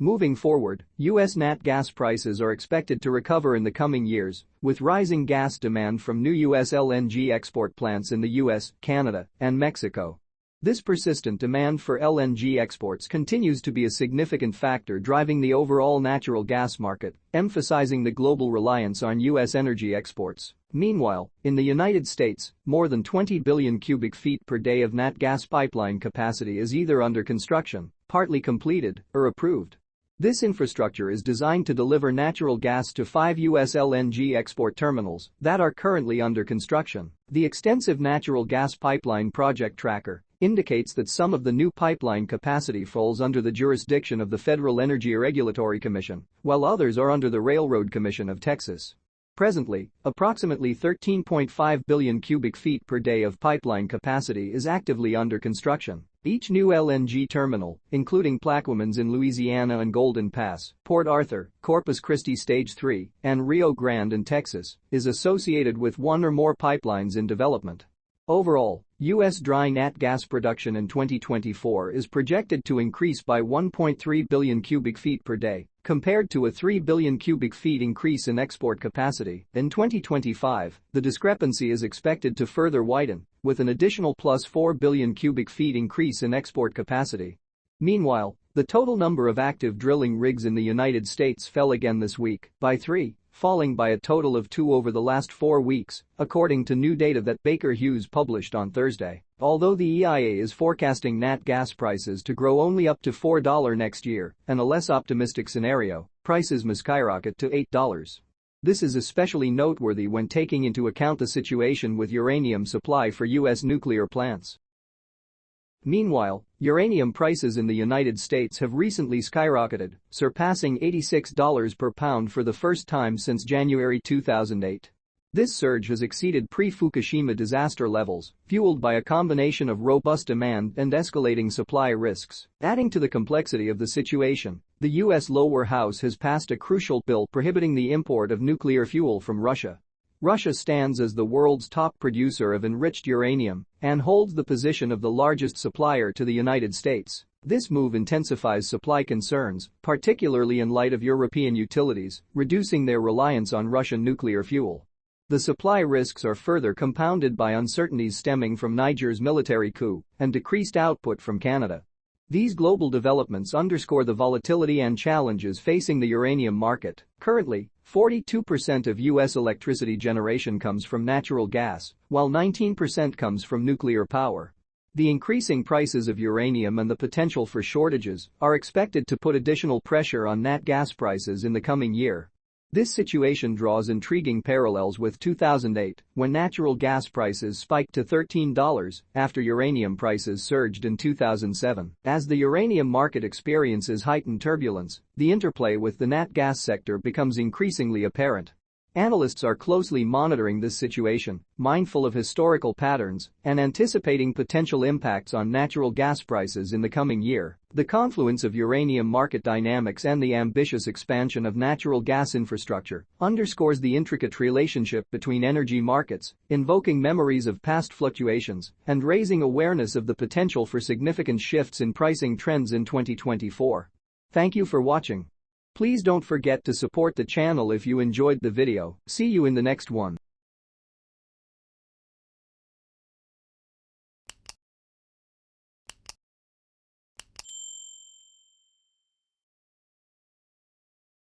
Moving forward, U.S. nat gas prices are expected to recover in the coming years, with rising gas demand from new U.S. LNG export plants in the U.S., Canada, and Mexico. This persistent demand for LNG exports continues to be a significant factor driving the overall natural gas market, emphasizing the global reliance on U.S. energy exports. Meanwhile, in the United States, more than 20 billion cubic feet per day of nat gas pipeline capacity is either under construction, partly completed, or approved. This infrastructure is designed to deliver natural gas to 5 U.S. LNG export terminals that are currently under construction. The extensive natural gas pipeline project tracker indicates that some of the new pipeline capacity falls under the jurisdiction of the Federal Energy Regulatory Commission, while others are under the Railroad Commission of Texas. Presently, approximately 13.5 billion cubic feet per day of pipeline capacity is actively under construction. Each new LNG terminal, including Plaquemines in Louisiana and Golden Pass, Port Arthur, Corpus Christi Stage 3, and Rio Grande in Texas, is associated with one or more pipelines in development. Overall, U.S. dry nat gas production in 2024 is projected to increase by 1.3 billion cubic feet per day, compared to a 3 billion cubic feet increase in export capacity. In 2025, the discrepancy is expected to further widen, with an additional plus 4 billion cubic feet increase in export capacity. Meanwhile, the total number of active drilling rigs in the United States fell again this week by 3, falling by a total of 2 over the last 4 weeks, according to new data that Baker Hughes published on Thursday. Although the EIA is forecasting nat gas prices to grow only up to $4 next year, and a less optimistic scenario, prices may skyrocket to $8. This is especially noteworthy when taking into account the situation with uranium supply for U.S. nuclear plants. Meanwhile, uranium prices in the United States have recently skyrocketed, surpassing $86 per pound for the first time since January 2008. This surge has exceeded pre-Fukushima disaster levels, fueled by a combination of robust demand and escalating supply risks. Adding to the complexity of the situation, the U.S. lower house has passed a crucial bill prohibiting the import of nuclear fuel from Russia. Russia stands as the world's top producer of enriched uranium and holds the position of the largest supplier to the United States. This move intensifies supply concerns, particularly in light of European utilities reducing their reliance on Russian nuclear fuel. The supply risks are further compounded by uncertainties stemming from Niger's military coup and decreased output from Canada. These global developments underscore the volatility and challenges facing the uranium market. Currently, 42% of U.S. electricity generation comes from natural gas, while 19% comes from nuclear power. The increasing prices of uranium and the potential for shortages are expected to put additional pressure on nat gas prices in the coming year. This situation draws intriguing parallels with 2008, when natural gas prices spiked to $13 after uranium prices surged in 2007. As the uranium market experiences heightened turbulence, the interplay with the nat gas sector becomes increasingly apparent. Analysts are closely monitoring this situation, mindful of historical patterns and anticipating potential impacts on natural gas prices in the coming year. The confluence of uranium market dynamics and the ambitious expansion of natural gas infrastructure underscores the intricate relationship between energy markets, invoking memories of past fluctuations and raising awareness of the potential for significant shifts in pricing trends in 2024. Thank you for watching. Please don't forget to support the channel if you enjoyed the video. See you in the next one.